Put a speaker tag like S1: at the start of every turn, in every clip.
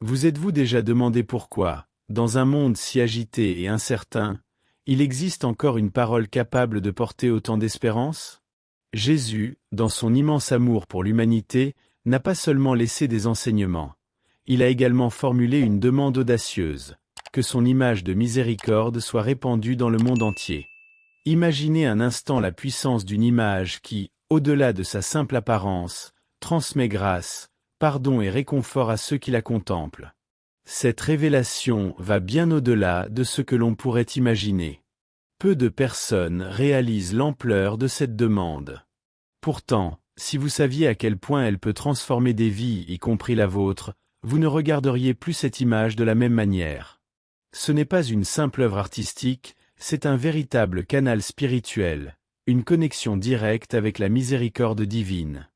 S1: Vous êtes-vous déjà demandé pourquoi, dans un monde si agité et incertain, il existe encore une parole capable de porter autant d'espérance? Jésus, dans son immense amour pour l'humanité, n'a pas seulement laissé des enseignements. Il a également formulé une demande audacieuse, que son image de miséricorde soit répandue dans le monde entier. Imaginez un instant la puissance d'une image qui, au-delà de sa simple apparence, transmet grâce, pardon et réconfort à ceux qui la contemplent. Cette révélation va bien au-delà de ce que l'on pourrait imaginer. Peu de personnes réalisent l'ampleur de cette demande. Pourtant, si vous saviez à quel point elle peut transformer des vies, y compris la vôtre, vous ne regarderiez plus cette image de la même manière. Ce n'est pas une simple œuvre artistique, c'est un véritable canal spirituel, une connexion directe avec la miséricorde divine.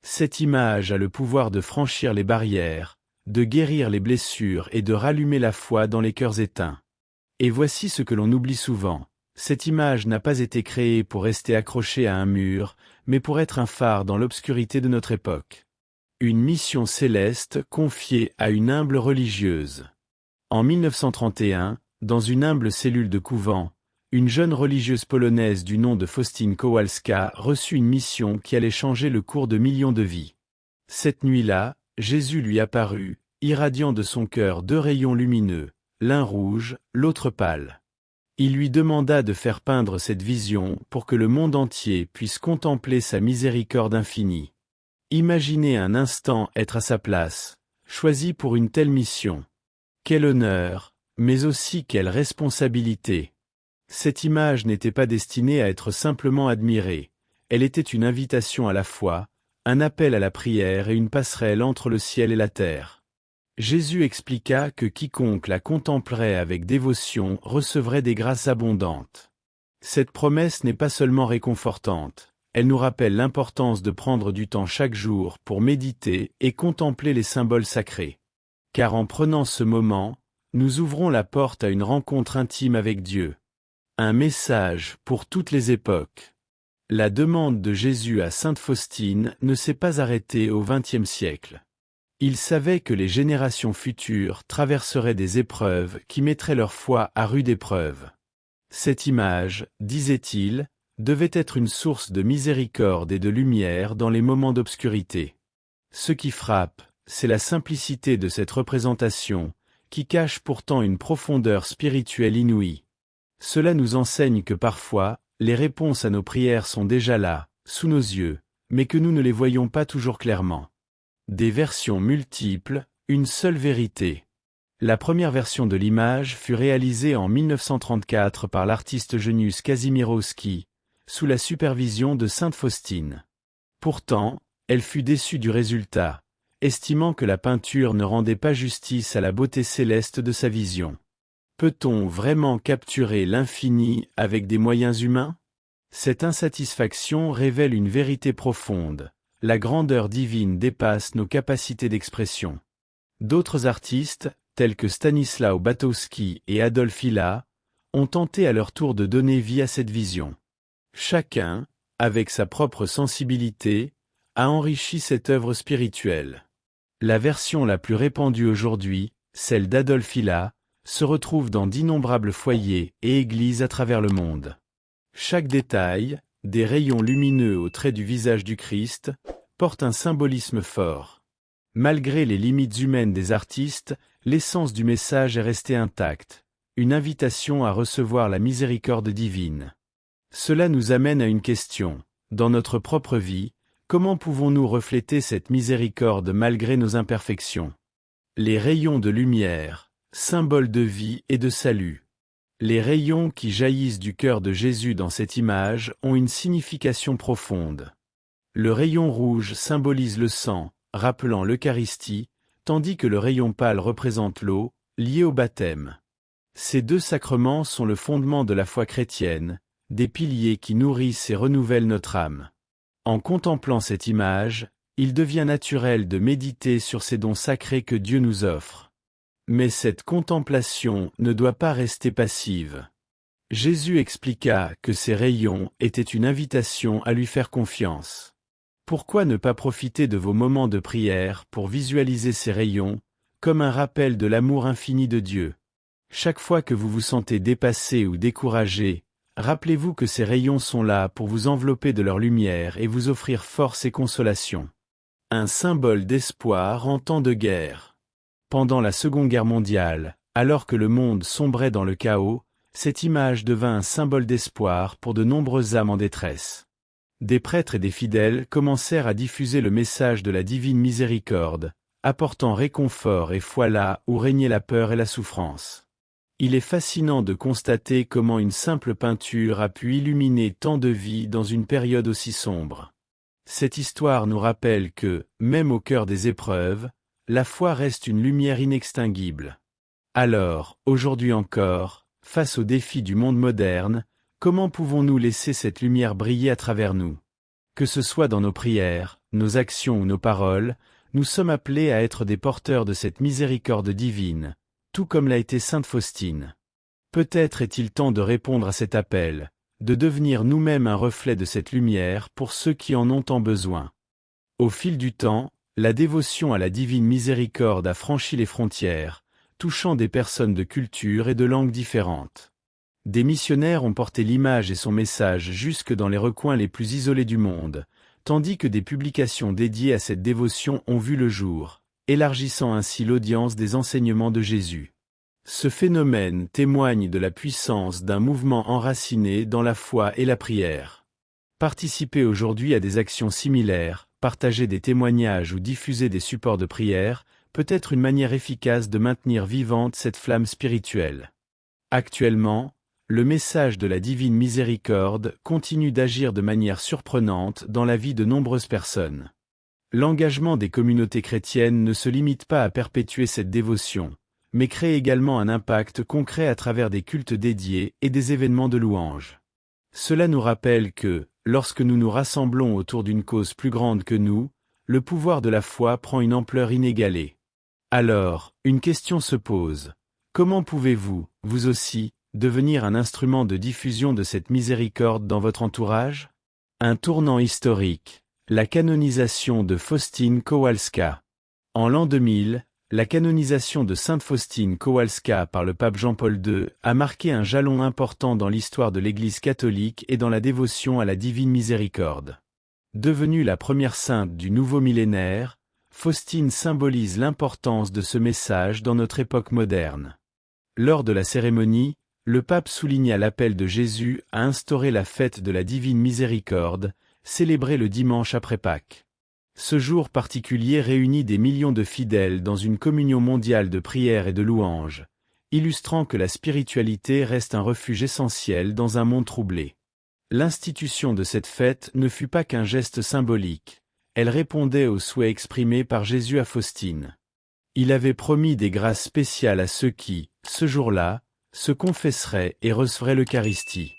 S1: Cette image a le pouvoir de franchir les barrières, de guérir les blessures et de rallumer la foi dans les cœurs éteints. Et voici ce que l'on oublie souvent. Cette image n'a pas été créée pour rester accrochée à un mur, mais pour être un phare dans l'obscurité de notre époque. Une mission céleste confiée à une humble religieuse. En 1931, dans une humble cellule de couvent, une jeune religieuse polonaise du nom de Faustine Kowalska reçut une mission qui allait changer le cours de millions de vies. Cette nuit-là, Jésus lui apparut, irradiant de son cœur deux rayons lumineux, l'un rouge, l'autre pâle. Il lui demanda de faire peindre cette vision pour que le monde entier puisse contempler sa miséricorde infinie. Imaginez un instant être à sa place, choisi pour une telle mission. Quel honneur, mais aussi quelle responsabilité. Cette image n'était pas destinée à être simplement admirée, elle était une invitation à la foi, un appel à la prière et une passerelle entre le ciel et la terre. Jésus expliqua que quiconque la contemplerait avec dévotion recevrait des grâces abondantes. Cette promesse n'est pas seulement réconfortante, elle nous rappelle l'importance de prendre du temps chaque jour pour méditer et contempler les symboles sacrés. Car en prenant ce moment, nous ouvrons la porte à une rencontre intime avec Dieu. Un message pour toutes les époques. La demande de Jésus à Sainte Faustine ne s'est pas arrêtée au XXe siècle. Il savait que les générations futures traverseraient des épreuves qui mettraient leur foi à rude épreuve. Cette image, disait-il, devait être une source de miséricorde et de lumière dans les moments d'obscurité. Ce qui frappe, c'est la simplicité de cette représentation, qui cache pourtant une profondeur spirituelle inouïe. Cela nous enseigne que parfois, les réponses à nos prières sont déjà là, sous nos yeux, mais que nous ne les voyons pas toujours clairement. Des versions multiples, une seule vérité. La première version de l'image fut réalisée en 1934 par l'artiste Janusz Kazimierowski, sous la supervision de Sainte Faustine. Pourtant, elle fut déçue du résultat, estimant que la peinture ne rendait pas justice à la beauté céleste de sa vision. Peut-on vraiment capturer l'infini avec des moyens humains? Cette insatisfaction révèle une vérité profonde. La grandeur divine dépasse nos capacités d'expression. D'autres artistes, tels que Stanisław Batowski et Adolf Hilla, ont tenté à leur tour de donner vie à cette vision. Chacun, avec sa propre sensibilité, a enrichi cette œuvre spirituelle. La version la plus répandue aujourd'hui, celle d'Adolf Hilla, se retrouve dans d'innombrables foyers et églises à travers le monde. Chaque détail, des rayons lumineux au trait du visage du Christ, porte un symbolisme fort. Malgré les limites humaines des artistes, l'essence du message est restée intacte, une invitation à recevoir la miséricorde divine. Cela nous amène à une question. Dans notre propre vie, comment pouvons-nous refléter cette miséricorde malgré nos imperfections? Les rayons de lumière, symbole de vie et de salut. Les rayons qui jaillissent du cœur de Jésus dans cette image ont une signification profonde. Le rayon rouge symbolise le sang, rappelant l'Eucharistie, tandis que le rayon pâle représente l'eau, liée au baptême. Ces deux sacrements sont le fondement de la foi chrétienne, des piliers qui nourrissent et renouvellent notre âme. En contemplant cette image, il devient naturel de méditer sur ces dons sacrés que Dieu nous offre. Mais cette contemplation ne doit pas rester passive. Jésus expliqua que ces rayons étaient une invitation à lui faire confiance. Pourquoi ne pas profiter de vos moments de prière pour visualiser ces rayons, comme un rappel de l'amour infini de Dieu. Chaque fois que vous vous sentez dépassé ou découragé, rappelez-vous que ces rayons sont là pour vous envelopper de leur lumière et vous offrir force et consolation. Un symbole d'espoir en temps de guerre. Pendant la Seconde Guerre mondiale, alors que le monde sombrait dans le chaos, cette image devint un symbole d'espoir pour de nombreuses âmes en détresse. Des prêtres et des fidèles commencèrent à diffuser le message de la divine miséricorde, apportant réconfort et foi là où régnait la peur et la souffrance. Il est fascinant de constater comment une simple peinture a pu illuminer tant de vies dans une période aussi sombre. Cette histoire nous rappelle que, même au cœur des épreuves, la foi reste une lumière inextinguible. Alors, aujourd'hui encore, face aux défis du monde moderne, comment pouvons-nous laisser cette lumière briller à travers nous? Que ce soit dans nos prières, nos actions ou nos paroles, nous sommes appelés à être des porteurs de cette miséricorde divine, tout comme l'a été sainte Faustine. Peut-être est-il temps de répondre à cet appel, de devenir nous-mêmes un reflet de cette lumière pour ceux qui en ont tant besoin. Au fil du temps, la dévotion à la divine miséricorde a franchi les frontières, touchant des personnes de cultures et de langues différentes. Des missionnaires ont porté l'image et son message jusque dans les recoins les plus isolés du monde, tandis que des publications dédiées à cette dévotion ont vu le jour, élargissant ainsi l'audience des enseignements de Jésus. Ce phénomène témoigne de la puissance d'un mouvement enraciné dans la foi et la prière. Participer aujourd'hui à des actions similaires, partager des témoignages ou diffuser des supports de prière, peut être une manière efficace de maintenir vivante cette flamme spirituelle. Actuellement, le message de la divine miséricorde continue d'agir de manière surprenante dans la vie de nombreuses personnes. L'engagement des communautés chrétiennes ne se limite pas à perpétuer cette dévotion, mais crée également un impact concret à travers des cultes dédiés et des événements de louange. Cela nous rappelle que, lorsque nous nous rassemblons autour d'une cause plus grande que nous, le pouvoir de la foi prend une ampleur inégalée. Alors, une question se pose. Comment pouvez-vous, vous aussi, devenir un instrument de diffusion de cette miséricorde dans votre entourage? Un tournant historique. La canonisation de Faustine Kowalska. En l'an 2000, la canonisation de Sainte Faustine Kowalska par le pape Jean-Paul II a marqué un jalon important dans l'histoire de l'Église catholique et dans la dévotion à la divine miséricorde. Devenue la première sainte du nouveau millénaire, Faustine symbolise l'importance de ce message dans notre époque moderne. Lors de la cérémonie, le pape souligna l'appel de Jésus à instaurer la fête de la divine miséricorde, célébré le dimanche après Pâques. Ce jour particulier réunit des millions de fidèles dans une communion mondiale de prières et de louanges, illustrant que la spiritualité reste un refuge essentiel dans un monde troublé. L'institution de cette fête ne fut pas qu'un geste symbolique, elle répondait aux souhaits exprimés par Jésus à Faustine. Il avait promis des grâces spéciales à ceux qui, ce jour-là, se confesseraient et recevraient l'Eucharistie.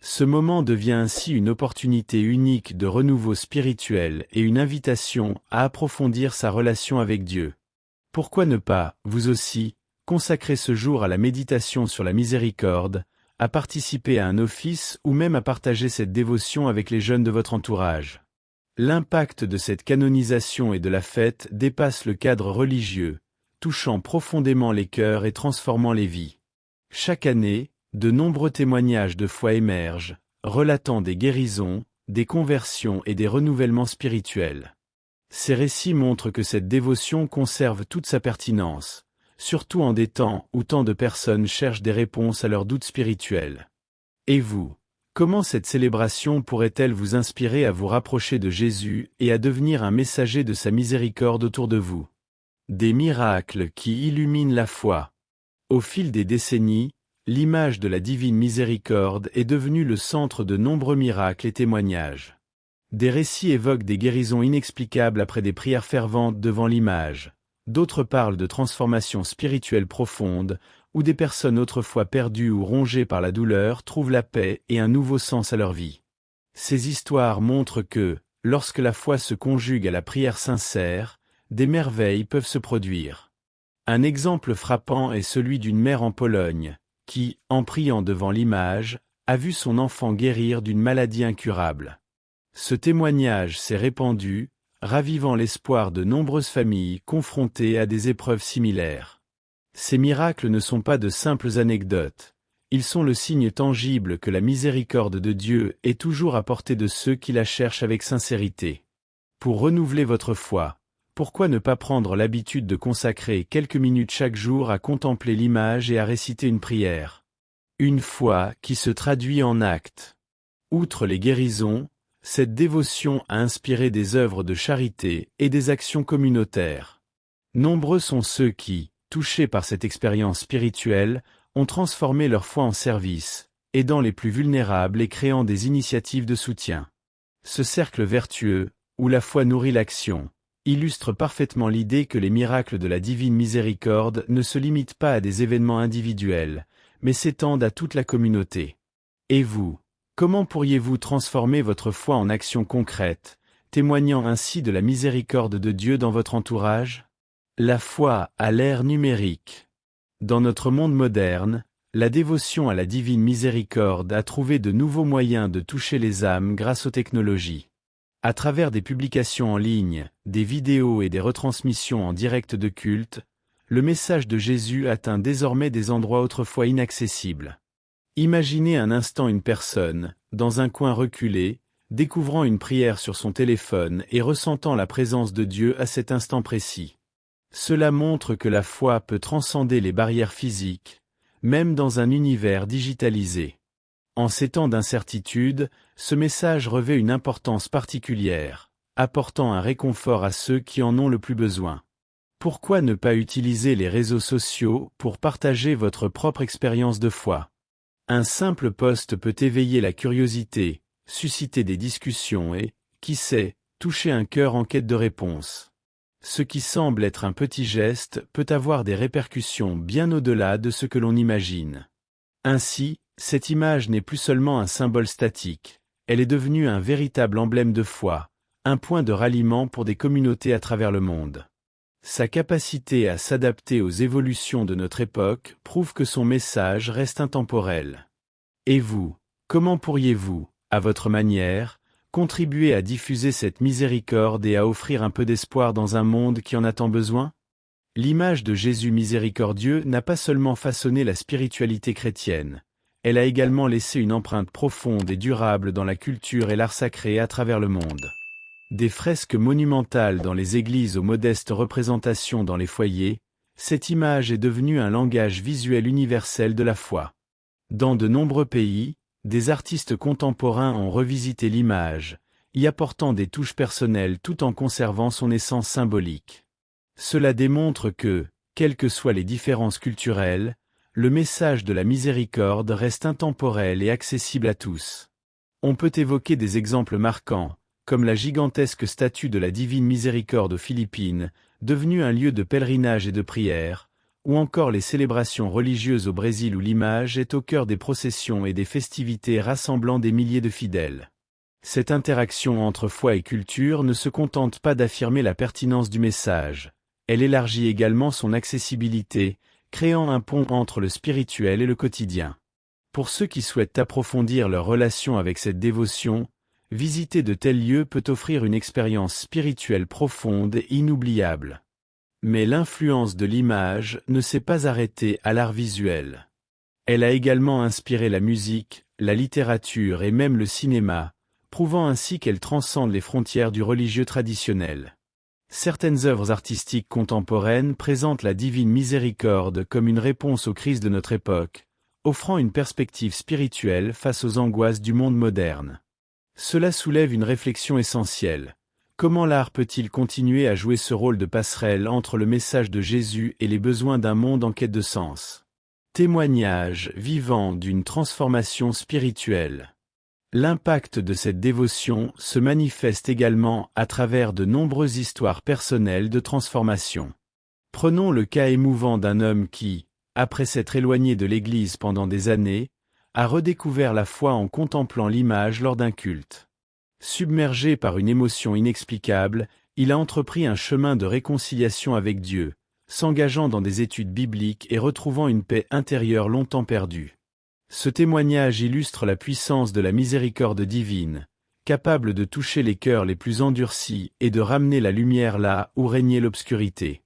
S1: Ce moment devient ainsi une opportunité unique de renouveau spirituel et une invitation à approfondir sa relation avec Dieu. Pourquoi ne pas, vous aussi, consacrer ce jour à la méditation sur la miséricorde, à participer à un office ou même à partager cette dévotion avec les jeunes de votre entourage? L'impact de cette canonisation et de la fête dépasse le cadre religieux, touchant profondément les cœurs et transformant les vies. Chaque année, de nombreux témoignages de foi émergent, relatant des guérisons, des conversions et des renouvellements spirituels. Ces récits montrent que cette dévotion conserve toute sa pertinence, surtout en des temps où tant de personnes cherchent des réponses à leurs doutes spirituels. Et vous, comment cette célébration pourrait-elle vous inspirer à vous rapprocher de Jésus et à devenir un messager de sa miséricorde autour de vous? Des miracles qui illuminent la foi. Au fil des décennies, l'image de la divine miséricorde est devenue le centre de nombreux miracles et témoignages. Des récits évoquent des guérisons inexplicables après des prières ferventes devant l'image. D'autres parlent de transformations spirituelles profondes, où des personnes autrefois perdues ou rongées par la douleur trouvent la paix et un nouveau sens à leur vie. Ces histoires montrent que, lorsque la foi se conjugue à la prière sincère, des merveilles peuvent se produire. Un exemple frappant est celui d'une mère en Pologne, qui, en priant devant l'image, a vu son enfant guérir d'une maladie incurable. Ce témoignage s'est répandu, ravivant l'espoir de nombreuses familles confrontées à des épreuves similaires. Ces miracles ne sont pas de simples anecdotes, ils sont le signe tangible que la miséricorde de Dieu est toujours à portée de ceux qui la cherchent avec sincérité. Pour renouveler votre foi, pourquoi ne pas prendre l'habitude de consacrer quelques minutes chaque jour à contempler l'image et à réciter une prière? Une foi qui se traduit en actes. Outre les guérisons, cette dévotion a inspiré des œuvres de charité et des actions communautaires. Nombreux sont ceux qui, touchés par cette expérience spirituelle, ont transformé leur foi en service, aidant les plus vulnérables et créant des initiatives de soutien. Ce cercle vertueux, où la foi nourrit l'action, illustre parfaitement l'idée que les miracles de la divine miséricorde ne se limitent pas à des événements individuels, mais s'étendent à toute la communauté. Et vous, comment pourriez-vous transformer votre foi en action concrète, témoignant ainsi de la miséricorde de Dieu dans votre entourage? La foi à l'ère numérique. Dans notre monde moderne, la dévotion à la divine miséricorde a trouvé de nouveaux moyens de toucher les âmes grâce aux technologies. À travers des publications en ligne, des vidéos et des retransmissions en direct de culte, le message de Jésus atteint désormais des endroits autrefois inaccessibles. Imaginez un instant une personne, dans un coin reculé, découvrant une prière sur son téléphone et ressentant la présence de Dieu à cet instant précis. Cela montre que la foi peut transcender les barrières physiques, même dans un univers digitalisé. En ces temps d'incertitude, ce message revêt une importance particulière, apportant un réconfort à ceux qui en ont le plus besoin. Pourquoi ne pas utiliser les réseaux sociaux pour partager votre propre expérience de foi? Un simple post peut éveiller la curiosité, susciter des discussions et, qui sait, toucher un cœur en quête de réponse. Ce qui semble être un petit geste peut avoir des répercussions bien au-delà de ce que l'on imagine. Ainsi, cette image n'est plus seulement un symbole statique, elle est devenue un véritable emblème de foi, un point de ralliement pour des communautés à travers le monde. Sa capacité à s'adapter aux évolutions de notre époque prouve que son message reste intemporel. Et vous, comment pourriez-vous, à votre manière, contribuer à diffuser cette miséricorde et à offrir un peu d'espoir dans un monde qui en a tant besoin? L'image de Jésus miséricordieux n'a pas seulement façonné la spiritualité chrétienne, elle a également laissé une empreinte profonde et durable dans la culture et l'art sacré à travers le monde. Des fresques monumentales dans les églises aux modestes représentations dans les foyers, cette image est devenue un langage visuel universel de la foi. Dans de nombreux pays, des artistes contemporains ont revisité l'image, y apportant des touches personnelles tout en conservant son essence symbolique. Cela démontre que, quelles que soient les différences culturelles, le message de la miséricorde reste intemporel et accessible à tous. On peut évoquer des exemples marquants, comme la gigantesque statue de la Divine Miséricorde aux Philippines, devenue un lieu de pèlerinage et de prière, ou encore les célébrations religieuses au Brésil où l'image est au cœur des processions et des festivités rassemblant des milliers de fidèles. Cette interaction entre foi et culture ne se contente pas d'affirmer la pertinence du message, elle élargit également son accessibilité, créant un pont entre le spirituel et le quotidien. Pour ceux qui souhaitent approfondir leur relation avec cette dévotion, visiter de tels lieux peut offrir une expérience spirituelle profonde et inoubliable. Mais l'influence de l'image ne s'est pas arrêtée à l'art visuel. Elle a également inspiré la musique, la littérature et même le cinéma, prouvant ainsi qu'elle transcende les frontières du religieux traditionnel. Certaines œuvres artistiques contemporaines présentent la divine miséricorde comme une réponse aux crises de notre époque, offrant une perspective spirituelle face aux angoisses du monde moderne. Cela soulève une réflexion essentielle. Comment l'art peut-il continuer à jouer ce rôle de passerelle entre le message de Jésus et les besoins d'un monde en quête de sens? Témoignage vivant d'une transformation spirituelle. L'impact de cette dévotion se manifeste également à travers de nombreuses histoires personnelles de transformation. Prenons le cas émouvant d'un homme qui, après s'être éloigné de l'Église pendant des années, a redécouvert la foi en contemplant l'image lors d'un culte. Submergé par une émotion inexplicable, il a entrepris un chemin de réconciliation avec Dieu, s'engageant dans des études bibliques et retrouvant une paix intérieure longtemps perdue. Ce témoignage illustre la puissance de la miséricorde divine, capable de toucher les cœurs les plus endurcis et de ramener la lumière là où régnait l'obscurité.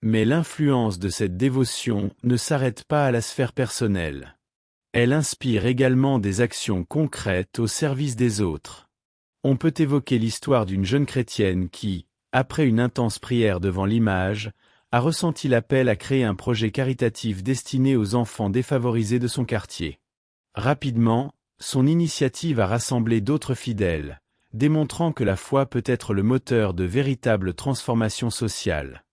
S1: Mais l'influence de cette dévotion ne s'arrête pas à la sphère personnelle. Elle inspire également des actions concrètes au service des autres. On peut évoquer l'histoire d'une jeune chrétienne qui, après une intense prière devant l'image, a ressenti l'appel à créer un projet caritatif destiné aux enfants défavorisés de son quartier. Rapidement, son initiative a rassemblé d'autres fidèles, démontrant que la foi peut être le moteur de véritables transformations sociales.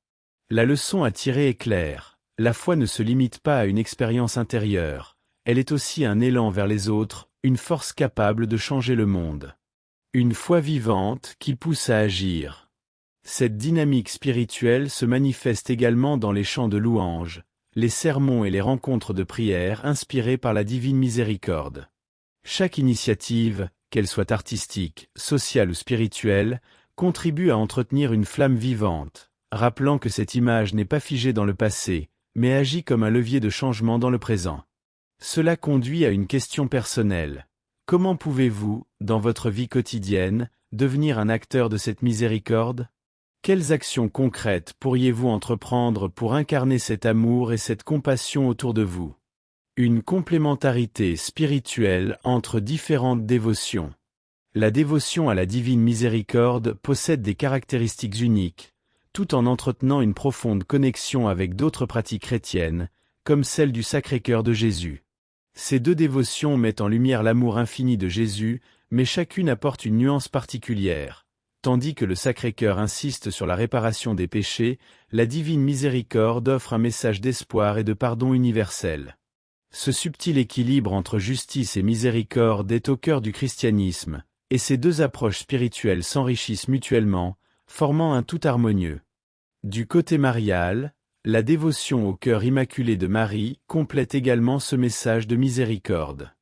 S1: La leçon à tirer est claire, la foi ne se limite pas à une expérience intérieure, elle est aussi un élan vers les autres, une force capable de changer le monde. Une foi vivante qui pousse à agir. Cette dynamique spirituelle se manifeste également dans les chants de louanges, les sermons et les rencontres de prière inspirées par la divine miséricorde. Chaque initiative, qu'elle soit artistique, sociale ou spirituelle, contribue à entretenir une flamme vivante, rappelant que cette image n'est pas figée dans le passé, mais agit comme un levier de changement dans le présent. Cela conduit à une question personnelle. Comment pouvez-vous, dans votre vie quotidienne, devenir un acteur de cette miséricorde? Quelles actions concrètes pourriez-vous entreprendre pour incarner cet amour et cette compassion autour de vous? Une complémentarité spirituelle entre différentes dévotions. La dévotion à la divine miséricorde possède des caractéristiques uniques, tout en entretenant une profonde connexion avec d'autres pratiques chrétiennes, comme celle du Sacré-Cœur de Jésus. Ces deux dévotions mettent en lumière l'amour infini de Jésus, mais chacune apporte une nuance particulière. Tandis que le Sacré-Cœur insiste sur la réparation des péchés, la divine miséricorde offre un message d'espoir et de pardon universel. Ce subtil équilibre entre justice et miséricorde est au cœur du christianisme, et ces deux approches spirituelles s'enrichissent mutuellement, formant un tout harmonieux. Du côté marial, la dévotion au cœur immaculé de Marie complète également ce message de miséricorde.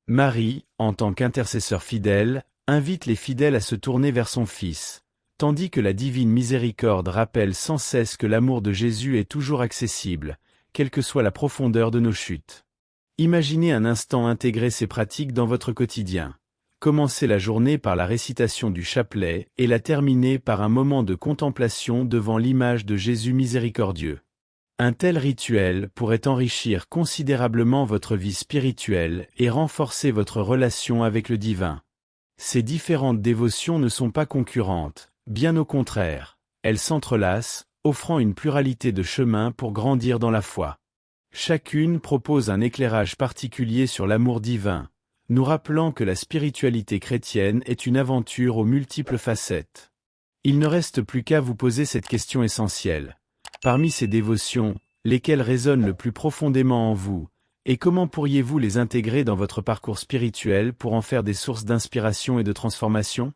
S1: Marie, en tant qu'intercesseur fidèle, invite les fidèles à se tourner vers son Fils, tandis que la divine miséricorde rappelle sans cesse que l'amour de Jésus est toujours accessible, quelle que soit la profondeur de nos chutes. Imaginez un instant intégrer ces pratiques dans votre quotidien. Commencez la journée par la récitation du chapelet et la terminez par un moment de contemplation devant l'image de Jésus miséricordieux. Un tel rituel pourrait enrichir considérablement votre vie spirituelle et renforcer votre relation avec le divin. Ces différentes dévotions ne sont pas concurrentes, bien au contraire, elles s'entrelacent, offrant une pluralité de chemins pour grandir dans la foi. Chacune propose un éclairage particulier sur l'amour divin, nous rappelant que la spiritualité chrétienne est une aventure aux multiples facettes. Il ne reste plus qu'à vous poser cette question essentielle. Parmi ces dévotions, lesquelles résonnent le plus profondément en vous, et comment pourriez-vous les intégrer dans votre parcours spirituel pour en faire des sources d'inspiration et de transformation?